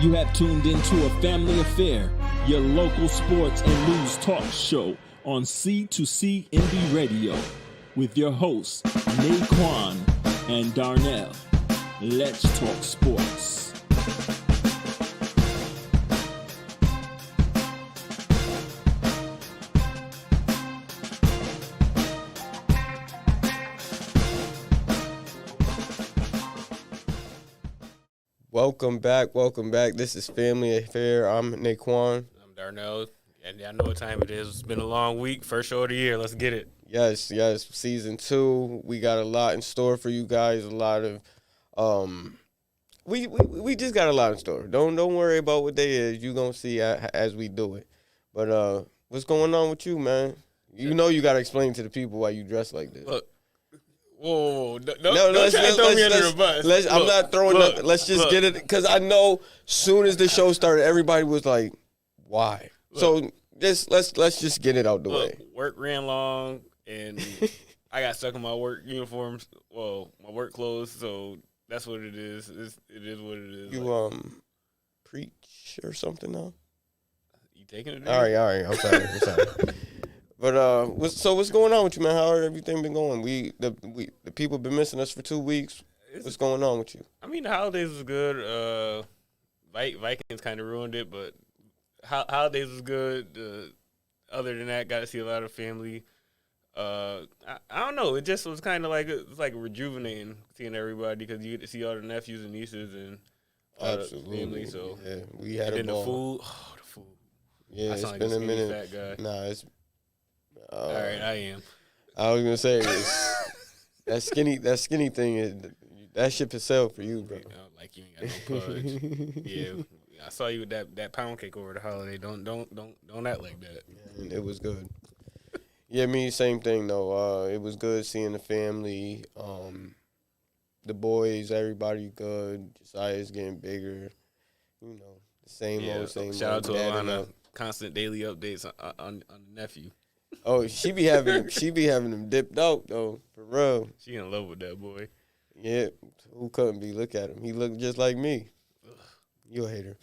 You have tuned into a family affair, your local sports and news talk show on C2C Indie Radio with your hosts, Naquan and Darnell. Let's talk sports. Welcome back. This is Family Affair. I'm Naquan. I'm Darnell, and y'all know what time it is. It's been a long week. First show of the year. Let's get it. Yes. Season 2. We got a lot in store for you guys. A lot of, we just got a lot in store. Don't worry about what they is. You gonna see as we do it. But what's going on with you, man? You know you gotta explain to the people why you dress like this. Look. Whoa, don't try to throw me under the bus. I'm not throwing nothing. Let's just get it, because I know soon as the show started, everybody was like, why? So let's just get it out the way. Work ran long, and I got stuck in my work uniforms, my work clothes, so that's what it is. It is what it is. You preach or something now? You taking it? All right. I'm sorry. But what's going on with you, man? How everything been going? The people been missing us for 2 weeks. What's going on with you? I mean, the holidays was good. Vikings kind of ruined it, but holidays was good. Other than that, got to see a lot of family. I don't know. It just was kind of like rejuvenating seeing everybody, because you get to see all the nephews and nieces and all the family. So yeah, we had a ball. The food. Yeah, it's been a minute. Fat guy. Nah, it's. All right, I am. I was gonna say that skinny thing is that shit for sale for you, bro. Like you ain't got no pudge. Yeah, I saw you with that pound cake over the holiday. Don't act like that. Yeah, it was good. Yeah, me same thing though. It was good seeing the family, the boys, everybody good. Josiah's getting bigger. You know, the same old. Shout out to Alana. Constant daily updates on the nephew. Oh, she be having them dipped out though, for real. She in love with that boy. Yeah, who couldn't be? Look at him. He looked just like me. Ugh. You a hater.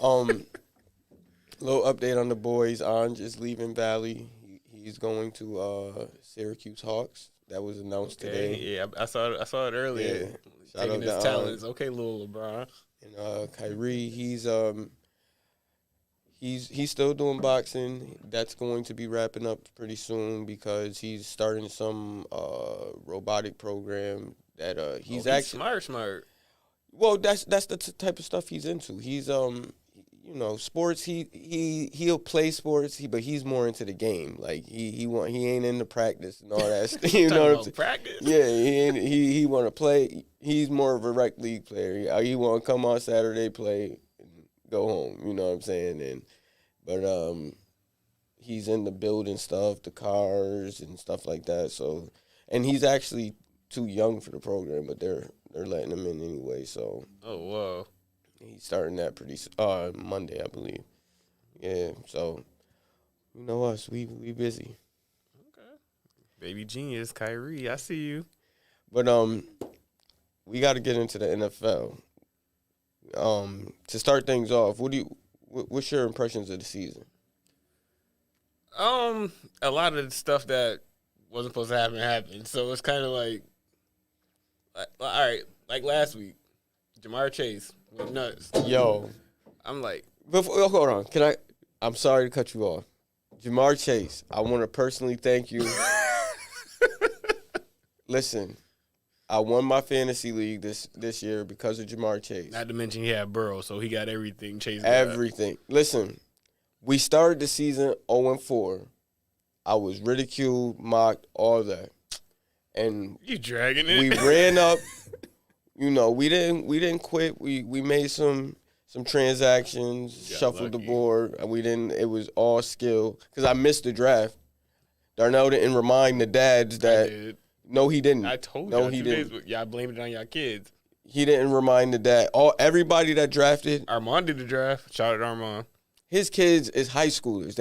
Little update on the boys. Anj is leaving Valley. He's going to Syracuse Hawks. That was announced today. Yeah, I saw it earlier. Yeah. Taking his talents. Okay, little LeBron. And Kyrie, He's still doing boxing. That's going to be wrapping up pretty soon, because he's starting some robotic program that he's actually smart. Well, that's the type of stuff he's into. He's sports. He'll play sports, but he's more into the game. Like he ain't into practice and all that. You know what I'm saying? Practice. Yeah, he want to play. He's more of a rec league player. He want to come on Saturday, play, go home, you know what I'm saying? But he's into building stuff, the cars and stuff like that. So, and he's actually too young for the program, but they're letting him in anyway. So, oh wow, he's starting that pretty Monday, I believe. Yeah, so you know us, we busy. Okay, baby genius, Kyrie, I see you. But we got to get into the NFL. To start things off, what's your impressions of the season? A lot of the stuff that wasn't supposed to happen happened. So it's kind of like all right, like last week, Jamar Chase went nuts. Yo, I'm like, hold on. I'm sorry to cut you off. Jamar Chase, I want to personally thank you. Listen, I won my fantasy league this year because of Jamar Chase. Not to mention he had Burrow, so he got everything Chase got. Everything. Listen, we started the season 0-4. I was ridiculed, mocked, all that. And you dragging it. We ran up. We didn't quit. We made some transactions, shuffled lucky. the board. It was all skill, because I missed the draft. Darnell didn't remind the dads that. I did. No, he didn't. I told no, y'all he 2 didn't. days. Y'all blamed it on y'all kids. He didn't remind the dad. Everybody that drafted. Armand did the draft. Shout out to Armand. His kids is high schoolers.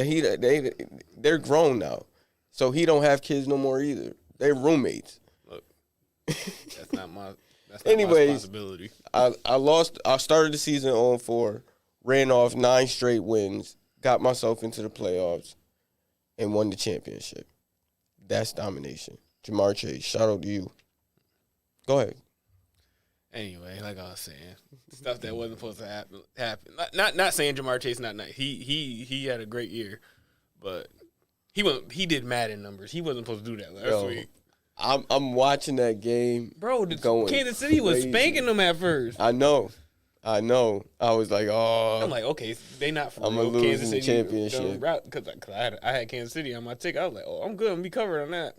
They're grown now, so he don't have kids no more either. They're roommates. Look, that's That's not my Anyways, responsibility. I lost. I started the season 0-4, ran off 9 straight wins, got myself into the playoffs, and won the championship. That's domination. Jamar Chase, shout out to you. Go ahead. Anyway, like I was saying, stuff that wasn't supposed to happen. Not saying Jamar Chase not nice. He had a great year, but he did Madden numbers. He wasn't supposed to do that last week. I'm watching that game, bro. Kansas City crazy. was spanking them at first. I know. I was like, oh. I'm like, okay, they not for I'm real. gonna lose Kansas in the City championship because I had Kansas City on my ticket. I was like, oh, I'm good. I'm gonna be covered on that.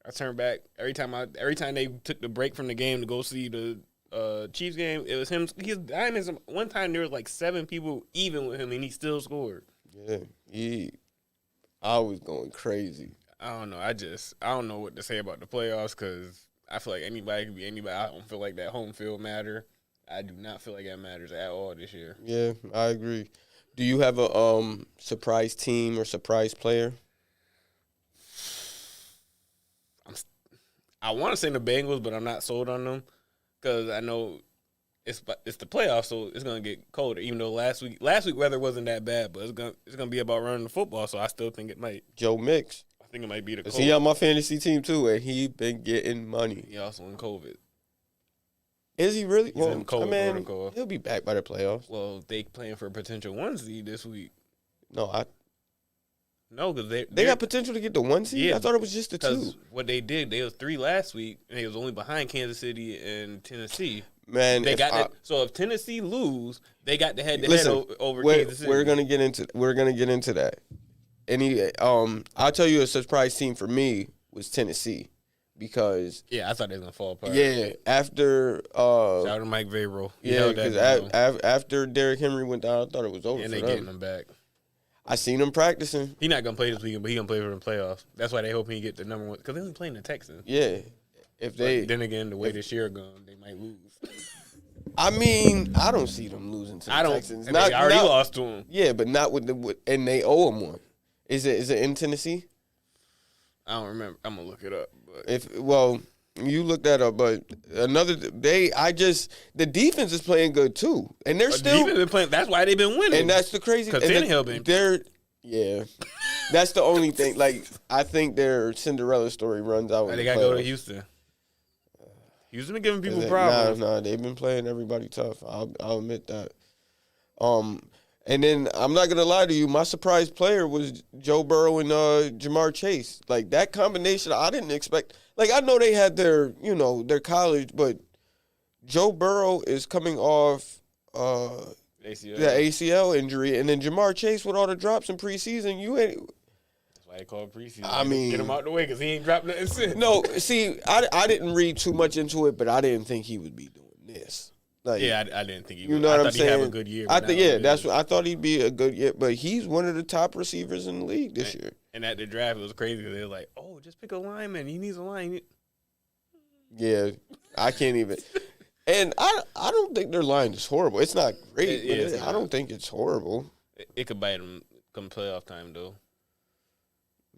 I turned back every time they took the break from the game to go see the Chiefs game. It was him. He's dying. One time there was like 7 people even with him, and he still scored. Yeah, I was going crazy. I don't know. I don't know what to say about the playoffs because I feel like anybody can be anybody. I don't feel like that home field matter. I do not feel like that matters at all this year. Yeah, I agree. Do you have a surprise team or surprise player? I want to say the Bengals, but I'm not sold on them because I know it's the playoffs, so it's gonna get colder. Even though last week weather wasn't that bad, but it's gonna be about running the football. So I still think it might. Joe Mix. I think it might be the. He on my fantasy team too, and he been getting money. He also in COVID. Is he really? He's in COVID protocol. He'll be back by the playoffs. Well, they playing for a potential 1 seed this week. No, because they got potential to get the 1 seed. Yeah, I thought it was just the 2. What they did, they was 3 last week, and they was only behind Kansas City and Tennessee. Man, they got that. So if Tennessee lose, they got the head-to-head over Kansas City. We're gonna get into that. I'll tell you a surprise team for me was Tennessee because I thought they was gonna fall apart. Yeah, after shout out to Mike Vrabel. Yeah, because after Derrick Henry went down, I thought it was over. And they getting him back. I seen him practicing. He not gonna play this weekend, but he gonna play for the playoffs. That's why they hoping he get the number 1 because they only playing the Texans. Yeah, then again, the way this year going, they might lose. I mean, I don't see them losing to the Texans. They already lost to them. Yeah, but not and they owe them one. Is it in Tennessee? I don't remember. I'm gonna look it up. You look that up, but the defense is playing good too, and they're still been playing. That's why they've been winning. And that's the crazy. Because Tannehill been. Yeah, that's the only thing. Like I think their Cinderella story runs out. They gotta go to Houston. Houston been giving people problems. Nah, they've been playing everybody tough. I'll admit that. And then I'm not gonna lie to you, my surprise player was Joe Burrow and Jamar Chase. Like that combination, I didn't expect. Like I know they had their college, but Joe Burrow is coming off the ACL injury, and then Jamar Chase with all the drops in preseason. That's why they call it preseason. I mean, get him out the way because he ain't dropped nothing since. No, see, I didn't read too much into it, but I didn't think he would be doing this. Like, I didn't think he would. You know what I'm saying? He'd have a good year. I thought he'd be a good year, but he's one of the top receivers in the league this year. And at the draft, it was crazy because they were like, "Oh, just pick a lineman. He needs a line." Yeah, I can't even. And I don't think their line is horrible. It's not great, but I don't think it's horrible. It could bite them come playoff time, though.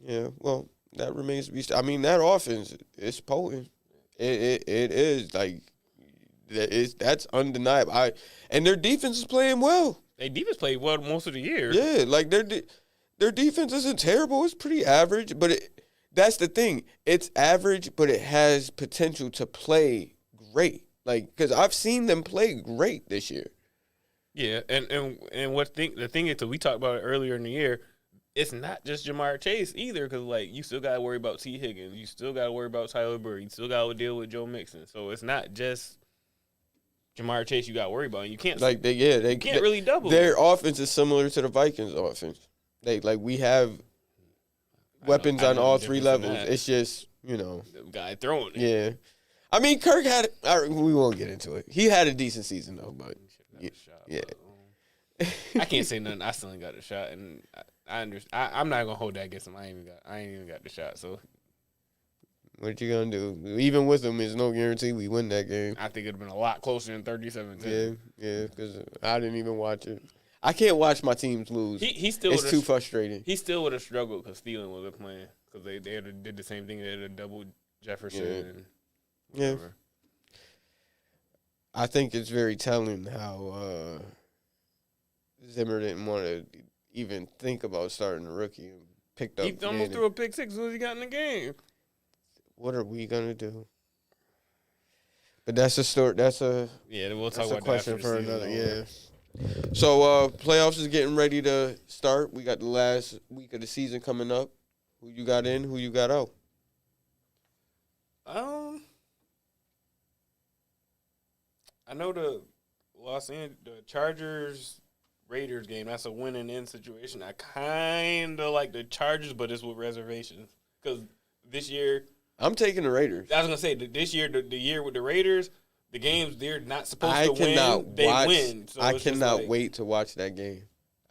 Yeah, well, that remains to be. I mean, that offense is potent. It is like. That's undeniable. And their defense is playing well. Their defense played well most of the year. Yeah, like their defense isn't terrible. It's pretty average, but that's the thing. It's average, but it has potential to play great. Like because I've seen them play great this year. Yeah, and the thing is, because we talked about it earlier in the year, it's not just Jamar Chase either. Because like you still got to worry about T. Higgins, you still got to worry about Tyler Burry, you still got to deal with Joe Mixon. So it's not just Jamar Chase you got to worry about. And you can't they can't really double. Their offense is similar to the Vikings' offense. We have weapons on all 3 levels. It's just the guy throwing it. Yeah, I mean Kirk had. We won't get into it. He had a decent season though, but I can't say nothing. I still ain't got the shot, and I understand. I'm not gonna hold that against him. I ain't even got the shot. So. What you gonna do? Even with him, there's no guarantee we win that game. I think it'd have been a lot closer than 37-10. Yeah, because I didn't even watch it. I can't watch my teams lose. It's too frustrating. He still would have struggled because Thielen wasn't playing because they did the same thing. They had a double Jefferson. Yeah. I think it's very telling how Zimmer didn't want to even think about starting a rookie and picked up. He almost threw a pick six as soon as he got in the game. What are we gonna do? But that's a story. We'll talk about question that for another. Yeah. So playoffs is getting ready to start. We got the last week of the season coming up. Who you got in? Who you got out? I know the Chargers Raiders game. That's a win and in situation. I kind of like the Chargers, but it's with reservations because this year I'm taking the Raiders. I was gonna say this year, the year with the Raiders, the games they're not supposed to win. They win. So I cannot wait to watch that game.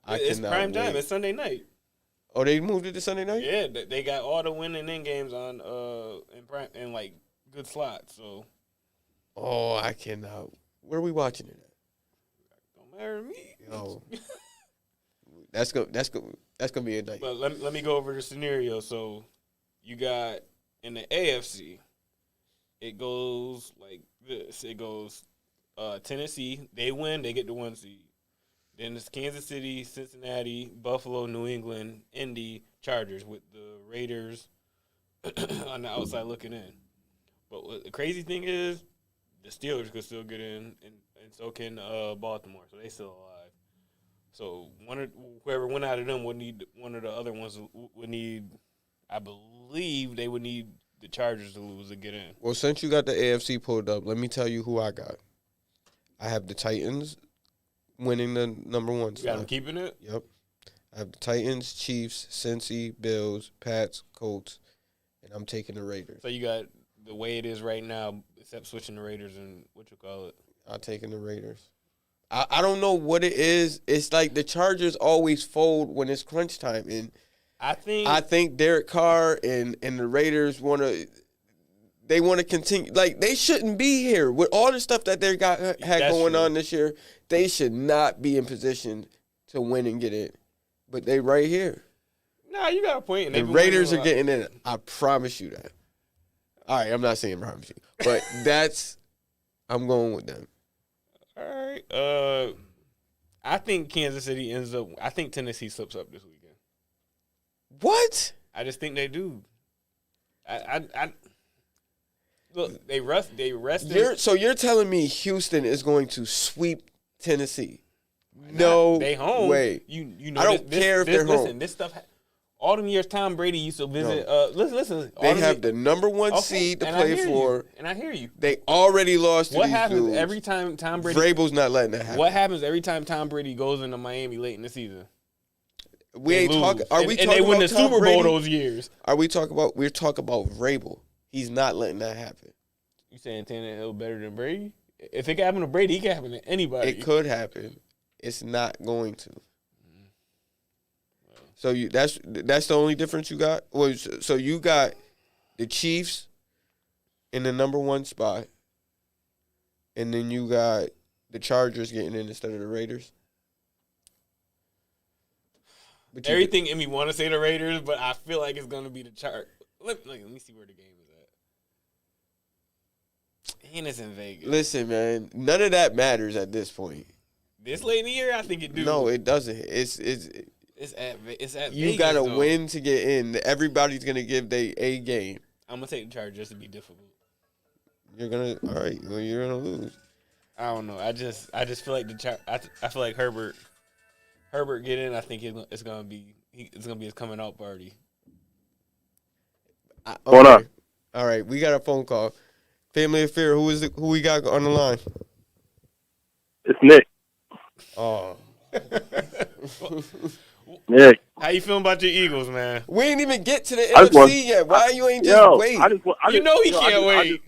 It's prime time. It's Sunday night. Oh, they moved it to Sunday night? Yeah, they got all the win and in games on in like good slots. So. Oh, I cannot. Where are we watching it at? Don't matter to me. Yo, that's gonna be a night. But let me go over the scenario. So you got in the AFC, it goes like this. It goes Tennessee. They win. They get the 1 seed. Then it's Kansas City, Cincinnati, Buffalo, New England, Indy, Chargers with the Raiders on the outside looking in. But what the crazy thing is, the Steelers could still get in, and so can Baltimore. So they still alive. So whoever went out of them would need one of the other ones would need. I believe they would need the Chargers to lose to get in. Well, since you got the AFC pulled up, let me tell you who I got. I have the Titans winning the number 1 spot. You got them slot. keeping it? Yep. I have the Titans, Chiefs, Cincy, Bills, Pats, Colts, and I'm taking the Raiders. So you got the way it is right now, except switching the Raiders and what you call it. I'm taking the Raiders. I don't know what it is. It's like the Chargers always fold when it's crunch time, and I think Derek Carr and the Raiders want to continue. Like, they shouldn't be here with all the stuff that they had going on this year. They should not be in position to win and get in, but they right here. Nah, you got a point. The Raiders are getting in. I promise you that. All right, I'm not saying promise you, but I'm going with them. All right. I think Kansas City ends up. I think Tennessee slips up this weekend. What? I just think they do. I look. They rested. So you're telling me Houston is going to sweep Tennessee? No, they home. Way. You know. I don't care if they're home. This stuff. All them years Tom Brady used to visit. No. Listen. They have the number 1 seed to play for. And I hear you. They already lost to what these happens dudes. every time Tom Brady? Vrabel's not letting that happen. What happens every time Tom Brady goes into Miami late in the season? We ain't talking. Are we talking and they win about the Tom Super Bowl Brady? those years. Are we talking about? We're talking about Vrabel. He's not letting that happen. You saying Tannehill better than Brady? If it can happen to Brady, it can happen to anybody. It could happen. It's not going to. So that's the only difference you got? Well, so you got the Chiefs in the number 1 spot, and then you got the Chargers getting in instead of the Raiders? Everything in me want to say the Raiders, but I feel like it's going to be the Chargers. Let me see where the game is at. And it's in Vegas. Listen, man, none of that matters at this point. This late in the year, I think it do. No, it doesn't. It's at you Vegas, gotta win to get in. Everybody's gonna give their A game. I'm gonna take the Chargers to be difficult. You're gonna well, you're gonna lose. I don't know. I just feel like I feel like Herbert get in. I think it's gonna be his coming out party. Okay. Hold on. All right, we got a phone call. Family Affair. Who we got on the line? It's Nick. Oh. Nick. How you feeling about your Eagles, man? We ain't even get to the NFC yet. Why you ain't just wait? You know he can't wait.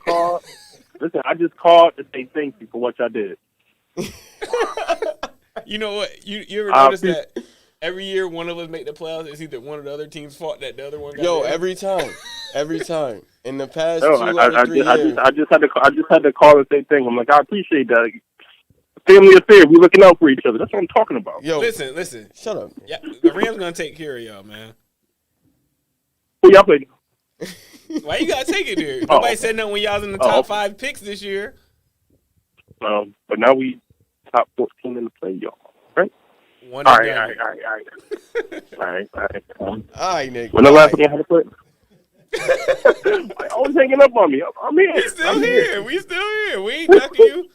I just called to say thank you for what y'all did. You know what? You ever notice that every year one of us make the playoffs, it's either one of the other teams' fault that the other one got in? Every time. In the past I 3 years. I just had to call and say thank you. I'm like, I appreciate that. Family affair. We looking out for each other. That's what I'm talking about. Yo, listen. Shut up. Yeah, the Rams gonna take care of y'all, man. Who y'all played? Why you gotta take it there? Nobody said nothing when y'all was in the top 5 picks this year. But now we top 14 in the playoff, right? All All right. All right, Nick. When the last time you had to play? I always hanging up on me. I'm here. We still here. We ain't ducking you.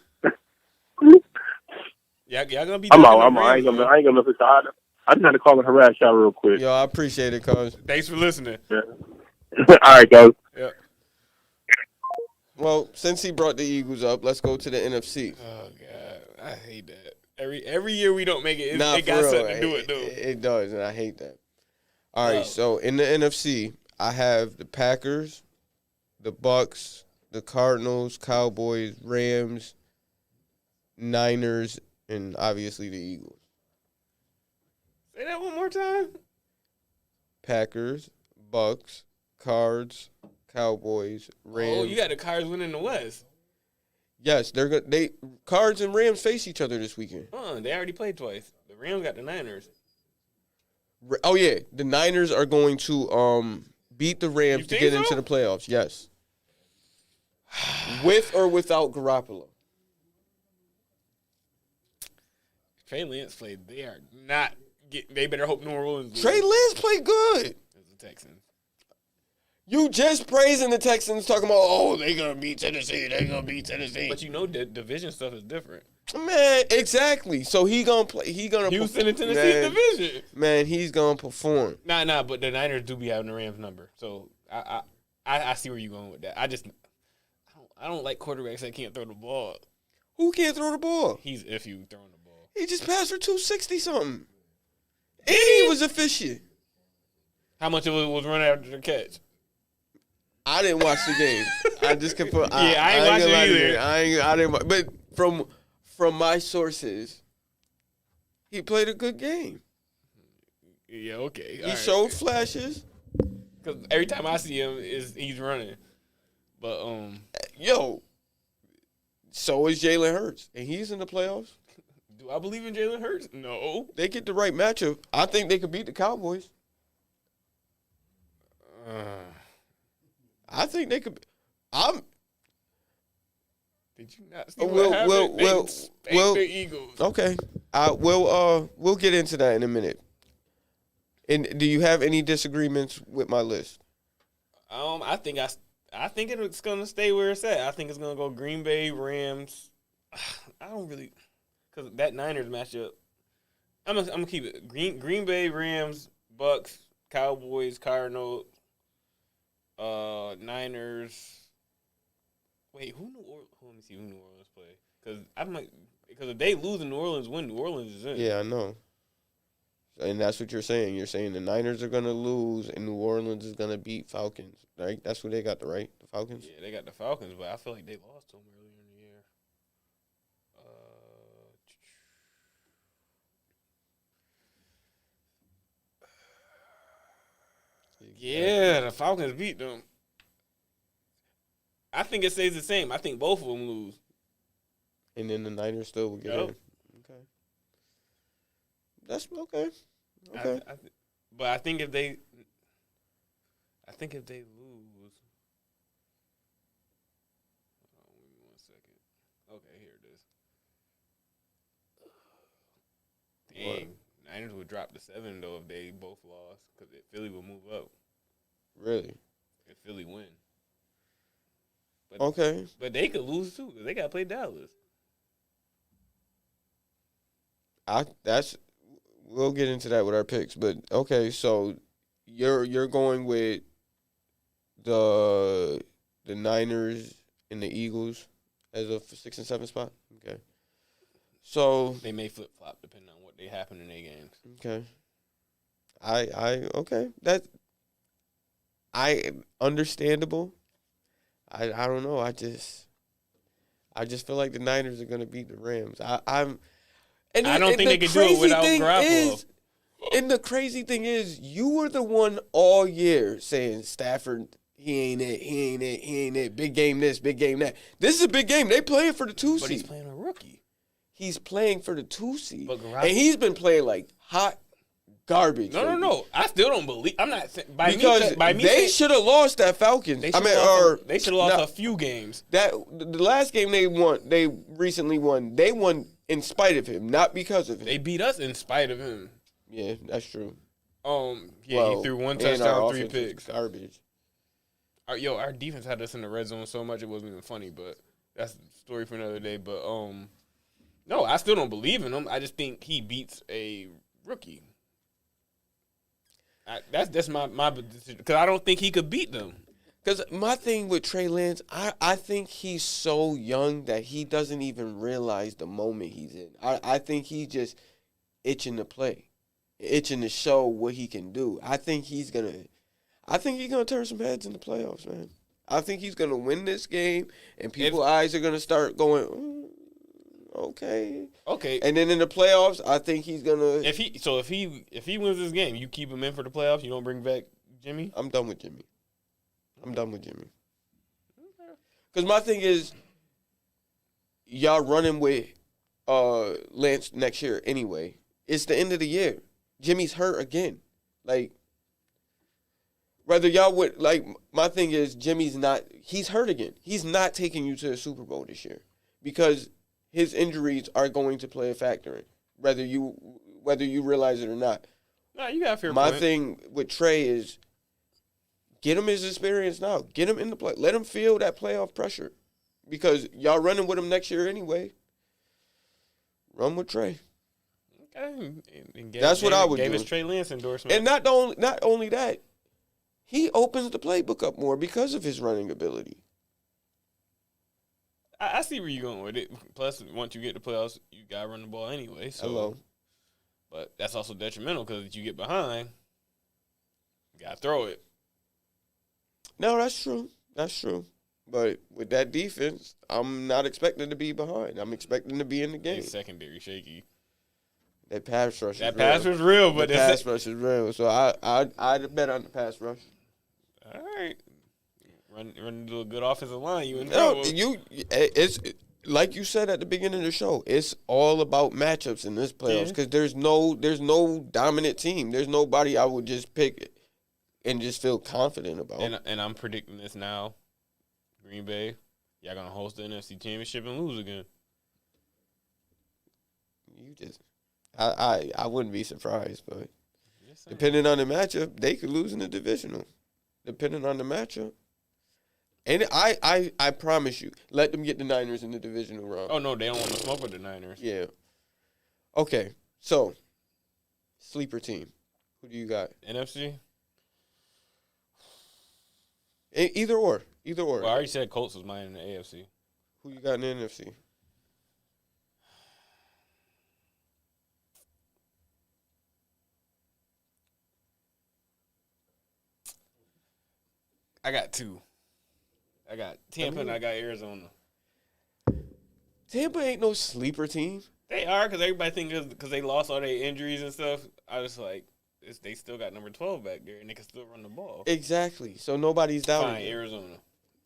Y'all gonna be. I'm out. I ain't gonna miss a shot. I just had to call and harass y'all real quick. Yo, I appreciate it, cuz. Thanks for listening. Yeah. All right, guys. Yeah. Well, since he brought the Eagles up, let's go to the NFC. Oh God, I hate that. Every year we don't make it. Nah, it got for real. something to do with though. It does, and I hate that. All right, so in the NFC, I have the Packers, the Bucks, the Cardinals, Cowboys, Rams, Niners, and obviously the Eagles. Say that one more time. Packers, Bucks, Cards, Cowboys, Rams. Oh, you got the Cards winning the West. Yes, they Cards and Rams face each other this weekend. They already played twice. The Rams got the Niners. Oh yeah, the Niners are going to beat the Rams to get into the playoffs. Yes, with or without Garoppolo. Trey Lance played. They are not. They better hope New Orleans. Trey Lance played good. It's the Texans. You just praising the Texans, talking about, oh, they gonna beat Tennessee. But you know the division stuff is different. Man, exactly. So he gonna play. He gonna Houston and Tennessee division. Man, he's gonna perform. Nah. But the Niners do be having the Rams number. So I see where you're going with that. I don't like quarterbacks that can't throw the ball. Who can't throw the ball? He's iffy throwing the ball. He just passed for 260 something, and he was efficient. How much of it was running after the catch? I didn't watch the game. I just confirm. I ain't watching it either. I didn't. But from my sources, he played a good game. Yeah, okay. He showed flashes. Because every time I see him, he's running. But yo, so is Jalen Hurts, and he's in the playoffs. Do I believe in Jalen Hurts? No. They get the right matchup. I think they could beat the Cowboys. I think they could. Did you not see what happened? Well, the Eagles. Okay. We'll get into that in a minute. And do you have any disagreements with my list? I think it's gonna stay where it's at. I think it's gonna go Green Bay, Rams. I don't really, because that Niners matchup. I'm gonna keep it Green Bay, Rams, Bucks, Cowboys, Cardinals, Niners. Wait, let me see who New Orleans play. Because if they lose and New Orleans win, New Orleans is in. Yeah, I know. And that's what you're saying. You're saying the Niners are going to lose and New Orleans is going to beat Falcons, right? That's what they got, right? The Falcons? Yeah, they got the Falcons, but I feel like they lost to them earlier in the year. Yeah, the Falcons beat them. I think it stays the same. I think both of them lose. And then the Niners still will get in. Okay. That's okay. Okay. But I think if they lose. Hold on, give me 1 second. Okay, here it is. Dang, Niners would drop to 7 though if they both lost, because Philly would move up. Really? If Philly win. But, okay. But they could lose too, because they got to play Dallas. We'll get into that with our picks, but okay, so you're going with the Niners and the Eagles as a 6 and 7 spot. Okay, so they may flip flop depending on what they happen in their games. Okay, okay, understandable. I don't know. I just feel like the Niners are gonna beat the Rams. I don't think they can do it without Garoppolo. And the crazy thing is, you were the one all year saying Stafford, he ain't it. Big game this, big game that. This is a big game. They playing for the 2 seed. But he's playing a rookie. He's playing for the 2 seed. But and he's been playing like hot garbage. No. I still don't believe. I'm not because they should have lost that Falcons. They should have lost a few games. The last game they recently won. They won in spite of him, not because of him. They beat us in spite of him. Yeah, that's true. He threw one touchdown, 3 picks. Garbage. Our defense had us in the red zone so much it wasn't even funny, but that's a story for another day. But no, I still don't believe in him. I just think he beats a rookie. That's my decision because I don't think he could beat them. Because my thing with Trey Lance, I think he's so young that he doesn't even realize the moment he's in. I think he's just itching to play, itching to show what he can do. I think he's gonna turn some heads in the playoffs, man. I think he's gonna win this game, and people's eyes are gonna start going, okay. And then in the playoffs, I think he's gonna. If he wins this game, you keep him in for the playoffs. You don't bring back Jimmy. I'm done with Jimmy. Because my thing is, y'all running with Lance next year anyway. It's the end of the year. Jimmy's hurt again. Like, whether y'all would, like, my thing is he's hurt again. He's not taking you to the Super Bowl this year because his injuries are going to play a factor in, whether you realize it or not. No, you got a fair point. My thing with Trey is, get him his experience now. Get him in the play. Let him feel that playoff pressure. Because y'all running with him next year anyway. Run with Trey. Okay. That's what I would do. Gave his Trey Lance endorsement. And not only that, he opens the playbook up more because of his running ability. I see where you're going with it. Plus, once you get to playoffs, you got to run the ball anyway. So. Hello. But that's also detrimental because you get behind, you got to throw it. No, that's true. But with that defense, I'm not expecting to be behind. I'm expecting to be in the game. Secondary shaky. That pass rush. Pass was real, but the pass rush is real. So I'd bet on the pass rush. All right, run into a good offensive line. You in trouble. It's like you said at the beginning of the show. It's all about matchups in this playoffs because there's no dominant team. There's nobody I would just pick and just feel confident about. And I'm predicting this now. Green Bay, y'all gonna host the NFC Championship and lose again. I wouldn't be surprised, but depending on the matchup, they could lose in the divisional. Depending on the matchup. And I promise you, let them get the Niners in the divisional round. Oh, no, they don't want to smoke with the Niners. Yeah. Okay, so, sleeper team. Who do you got? NFC? Either or. Well, I already said Colts was mine in the AFC. Who you got in the NFC? I got two. I got Tampa and I got Arizona. Tampa ain't no sleeper team. They are because everybody thinks because they lost all their injuries and stuff. I was like, they still got number 12 back there and they can still run the ball. Exactly. So nobody's down. Fine, Arizona.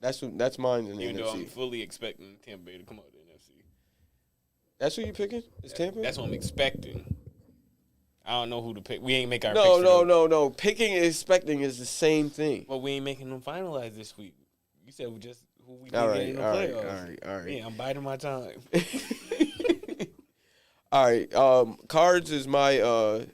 That's mine in the Even NFC. though I'm fully expecting Tampa Bay to come out of the NFC. That's who you picking? Is Tampa? That's what I'm expecting. I don't know who to pick. We ain't make our picks. No. Picking and expecting is the same thing. Well, we ain't making them finalize this week. You said we just who we all get in the playoffs. All right. Yeah, I'm biding my time. All right. Cards is my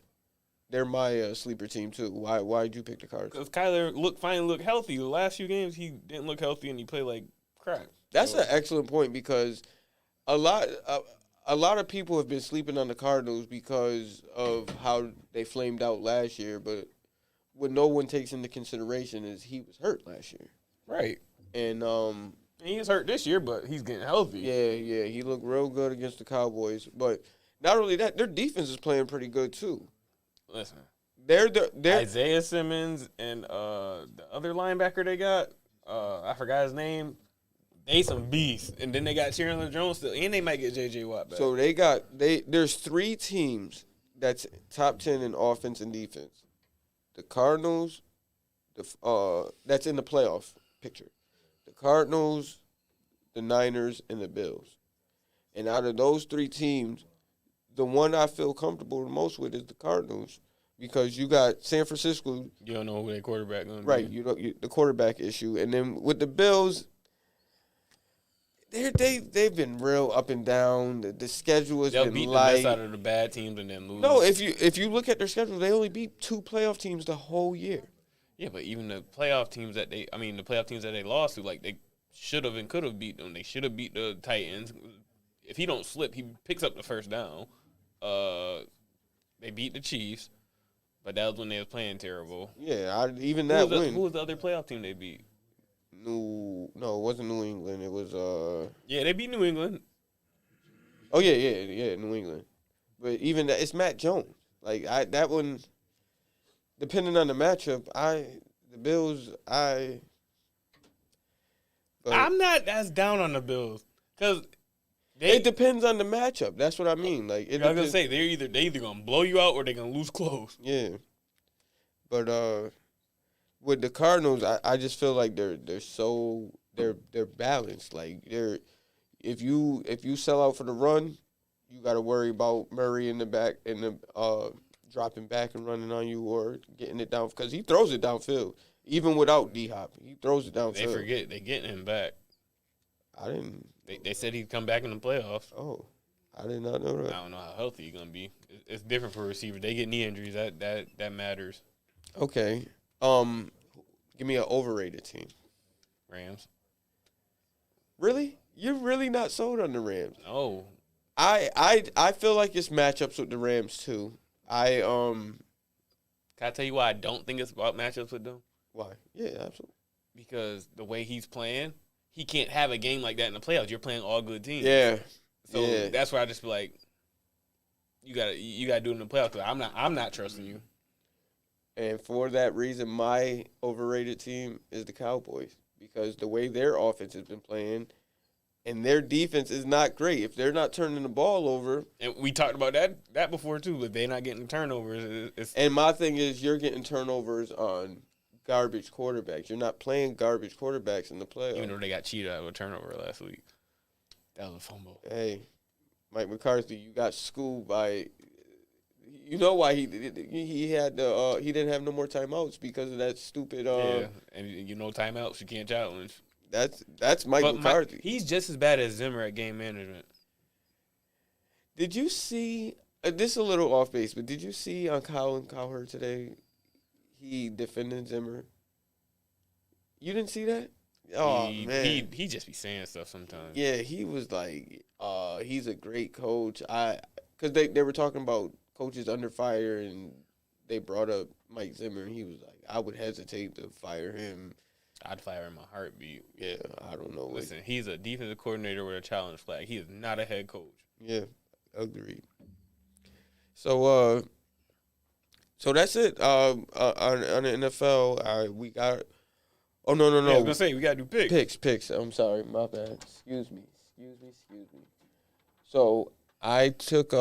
they're my sleeper team too. Why'd you pick the Cards? Because Kyler finally looked healthy. The last few games he didn't look healthy and he played like crap. That's an excellent point because a lot of people have been sleeping on the Cardinals because of how they flamed out last year, but what no one takes into consideration is he was hurt last year. Right. And he is hurt this year, but he's getting healthy. Yeah, he looked real good against the Cowboys. But not only that, their defense is playing pretty good too. Listen, they're Isaiah Simmons and the other linebacker they got, I forgot his name. They some beasts, and then they got Chandler Jones still, and they might get J.J. Watt back. So there's 3 teams that's top 10 in offense and defense. The Cardinals, that's in the playoff picture. The Cardinals, the Niners, and the Bills. And out of those 3 teams, the one I feel comfortable the most with is the Cardinals because you got San Francisco. You don't know who their quarterback going to Right, be. the quarterback issue, and then with the Bills, they've been real up and down. The schedule has They'll been beat light. the mess out of the bad teams and then lose. No, if you look at their schedule, they only beat 2 playoff teams the whole year. Yeah, but even the playoff teams that they lost to, like, they should have and could have beat them. They should have beat the Titans. If he don't slip, he picks up the first down. They beat the Chiefs, but that was when they was playing terrible. Yeah, win. Who was the other playoff team they beat? No, it wasn't New England. It was Yeah, they beat New England. Oh yeah, New England. But even that, it's Matt Jones. Like that one, depending on the matchup, the Bills. But I'm not as down on the Bills because it depends on the matchup. That's what I mean. Like I was gonna say they either gonna blow you out or they're gonna lose close. Yeah, but with the Cardinals, I just feel like they're balanced. Like if you sell out for the run, you got to worry about Murray in the back dropping back and running on you or getting it down because he throws it downfield even without D-Hop. He throws it downfield. They forget they getting him back. I didn't. They said he'd come back in the playoffs. Oh, I did not know that. I don't know how healthy he's gonna be. It's different for receivers. They get knee injuries. That matters. Okay. Give me an overrated team. Rams. Really? You're really not sold on the Rams? Oh. I feel like it's matchups with the Rams too. Can I tell you why I don't think it's about matchups with them? Why? Yeah, absolutely. Because the way he's playing, he can't have a game like that in the playoffs. You're playing all good teams. Yeah. So that's where I just be like, you gotta do it in the playoffs. 'Cause I'm not trusting you. And for that reason, my overrated team is the Cowboys because the way their offense has been playing and their defense is not great. If they're not turning the ball over. And we talked about that before, too, but they're not getting turnovers. And my thing is you're getting turnovers on garbage quarterbacks. You're not playing garbage quarterbacks in the playoffs. Even though they got cheated out of a turnover last week. That was a fumble. Hey, Mike McCarthy, you got schooled by – you know why he didn't have no more timeouts because of that stupid yeah, and you know timeouts you can't challenge. That's Mike McCarthy. He's just as bad as Zimmer at game management. Did you see this is a little off base, but did you see on Colin Cowherd today he defended Zimmer? You didn't see that? Oh man. He just be saying stuff sometimes. Yeah, he was like he's a great coach. Cuz they were talking about coaches under fire, and they brought up Mike Zimmer, and he was like, I would hesitate to fire him. I'd fire him a heartbeat. Yeah, I don't know. Listen, he's a defensive coordinator with a challenge flag. He is not a head coach. Yeah, agreed. So that's it. On the NFL, we got. Oh no! Yeah, I was gonna say we gotta do picks. Picks. I'm sorry, my bad. Excuse me. So I took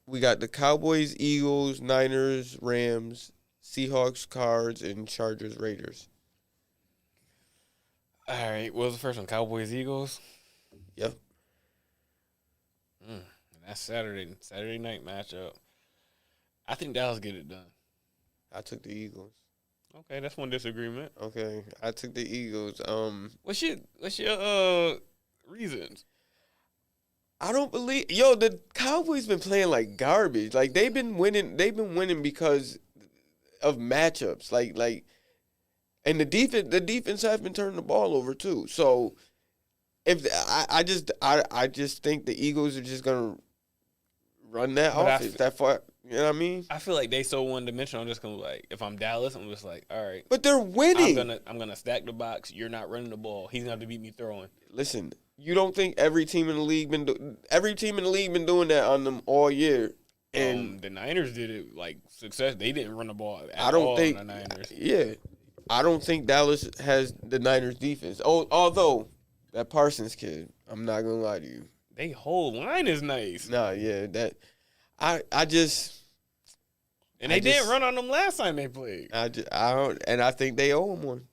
we got the Cowboys, Eagles, Niners, Rams, Seahawks, Cards, and Chargers, Raiders. All right. What was the first one? Cowboys, Eagles? Yep. That's Saturday night matchup. I think Dallas get it done. I took the Eagles. Okay, that's one disagreement. Okay, I took the Eagles. What's your reasons? I don't believe the Cowboys been playing like garbage. Like they've been winning because of matchups. Like and the defense has been turning the ball over too. So if I just think the Eagles are just gonna run that offense that far. You know what I mean? I feel like they so one dimensional. I'm just gonna if I'm Dallas, I'm just like, all right. But they're winning. I'm gonna stack the box. You're not running the ball. He's gonna have to beat me throwing. Listen. You don't think every team in the league been doing that on them all year? And the Niners did it like success. They didn't run the ball at I don't all think on the Niners. Yeah, I don't think Dallas has the Niners defense. Oh, although that Parsons kid, I'm not gonna lie to you. They whole line is nice. Nah, yeah, that I just and they didn't run on them last time they played. I don't, and I think they owe them one.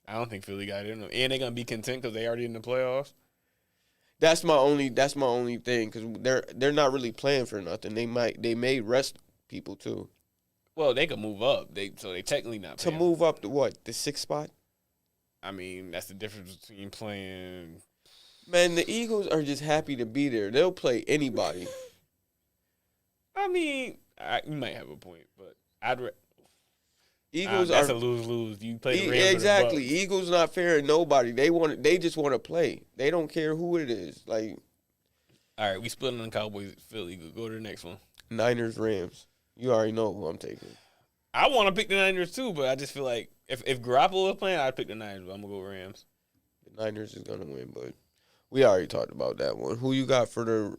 I don't think Philly got it in them. And they're gonna be content because they already in the playoffs. That's my only thing because they're not really playing for nothing. They may rest people too. Well, they could move up. So they technically not To move up to what? The 6th spot? I mean, that's the difference between playing. Man, the Eagles are just happy to be there. They'll play anybody. I mean, you might have a point, but Eagles that's are a lose-lose. You play the Rams exactly. or the Bucks. Eagles not fair to nobody. They just want to play. They don't care who it is. Like, all right, we split on the Cowboys. Philly, go to the next one. Niners, Rams. You already know who I'm taking. I want to pick the Niners too, but I just feel like if Garoppolo was playing, I'd pick the Niners. But I'm gonna go Rams. The Niners is gonna win, but we already talked about that one. Who you got for the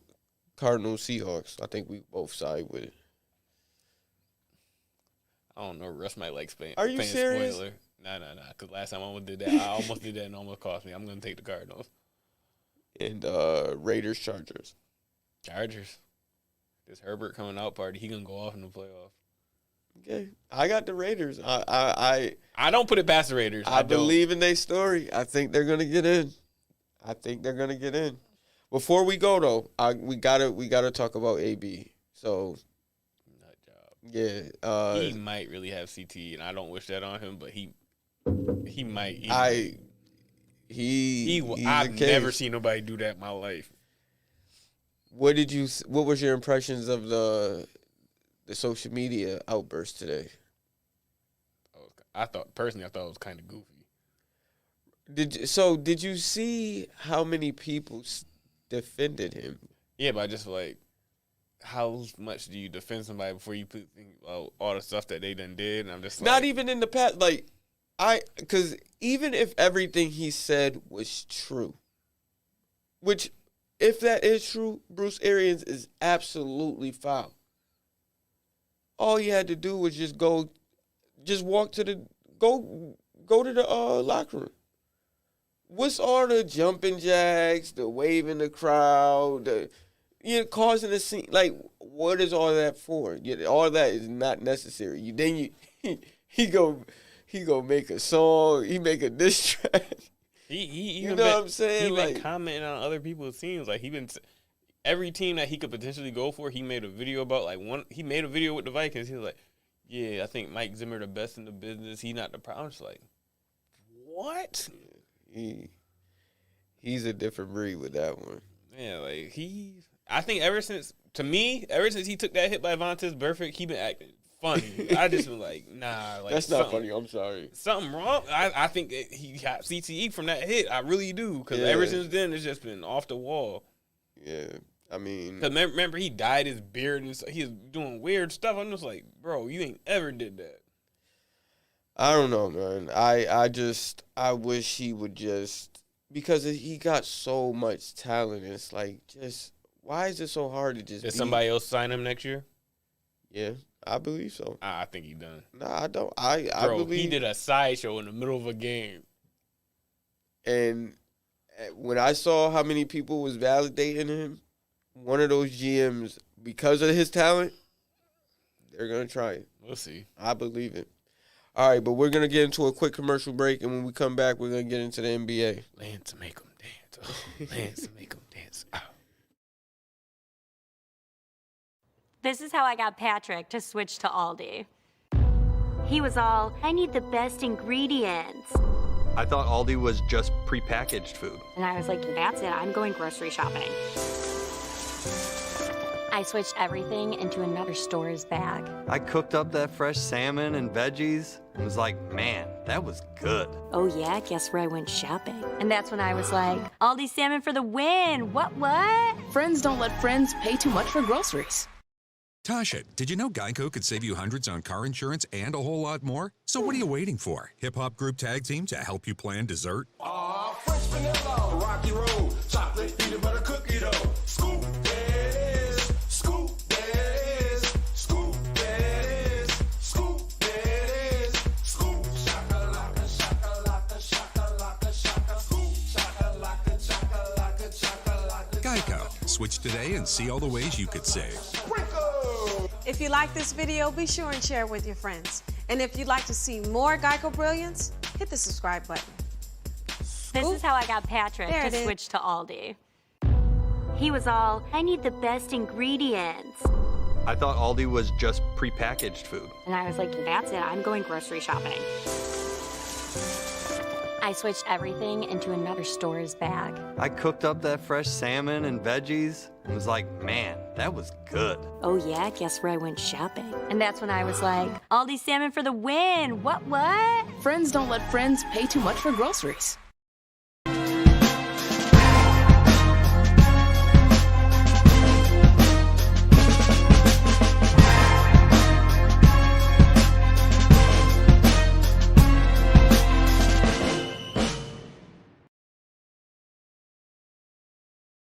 Cardinals Seahawks? I think we both side with it. I don't know. Russ might like Spain. Are you serious? Spoiler. Nah. Because last time I almost did that. I almost did that and almost cost me. I'm gonna take the Cardinals. And Raiders Chargers. Chargers. This Herbert coming out party, he gonna go off in the playoff. Okay, I got the Raiders. I don't put it past the Raiders. I believe in their story. I think they're gonna get in. Before we go though, we gotta talk about AB. So, nut job. Yeah, he might really have CTE, and I don't wish that on him, but he might. I've never seen nobody do that in my life. What was your impressions of the social media outburst today? I thought it was kind of goofy. Did you see how many people defended him? Yeah, but I just feel like, how much do you defend somebody before you think about all the stuff that they done did? And I'm just like, not even in the past. Like, because even if everything he said was true, which, if that is true, Bruce Arians is absolutely foul. All he had to do was just walk to the locker room. What's all the jumping jacks, the waving the crowd, causing a scene? Like, what is all that for? All that is not necessary. He go make a song. He make a diss track. He what I'm saying? He been commenting on other people's teams. Like, every team that he could potentially go for, he made a video about. He made a video with the Vikings. He was like, "Yeah, I think Mike Zimmer the best in the business. He not the problem." I'm just like, what? He's a different breed with that one. Yeah, like I think ever since he took that hit by Vontaze Burfict, he been acting funny. I just been like, nah. Like, that's not funny. I'm sorry. Something wrong. I think that he got CTE from that hit. I really do. Because ever since then, it's just been off the wall. Yeah, I mean. Because remember, he dyed his beard and he was doing weird stuff. I'm just like, bro, you ain't ever did that. I don't know, man. I wish he would just, because he got so much talent. And it's like, just, why is it so hard to just Did somebody else sign him next year? Yeah, I believe so. I think he done. Nah, I don't. Bro, believe he did a sideshow in the middle of a game. And when I saw how many people was validating him, one of those GMs, because of his talent, they're going to try it. We'll see. I believe it. All right, but we're going to get into a quick commercial break, and when we come back, we're going to get into the NBA. Land to make them dance. Oh, land to make them dance. Oh. This is how I got Patrick to switch to Aldi. He was all, I need the best ingredients. I thought Aldi was just prepackaged food. And I was like, that's it, I'm going grocery shopping. I switched everything into another store's bag. I cooked up that fresh salmon and veggies and was like, man, that was good. Oh yeah, guess where I went shopping? And that's when I was like, Aldi salmon for the win, what? Friends don't let friends pay too much for groceries. Tasha, did you know Geico could save you hundreds on car insurance and a whole lot more? So what are you waiting for? Hip-hop group tag team to help you plan dessert? Fresh vanilla, rocky road, chocolate peanut butter cookie dough. Scoop this, scoop this, scoop this, scoop this, scoop shakalaka, shakalaka, shakalaka, shaka, scoop shakalaka, shakalaka, shakalaka. Geico. Switch today and see all the ways you could save. If you like this video, be sure and share it with your friends. And if you'd like to see more Geico Brilliance, hit the subscribe button. This is how I got Patrick to switch to Aldi. He was all, I need the best ingredients. I thought Aldi was just prepackaged food. And I was like, that's it, I'm going grocery shopping. I switched everything into another store's bag. I cooked up that fresh salmon and veggies and was like, man, that was good. Oh yeah, guess where I went shopping? And that's when I was like, Aldi salmon for the win! What? Friends don't let friends pay too much for groceries.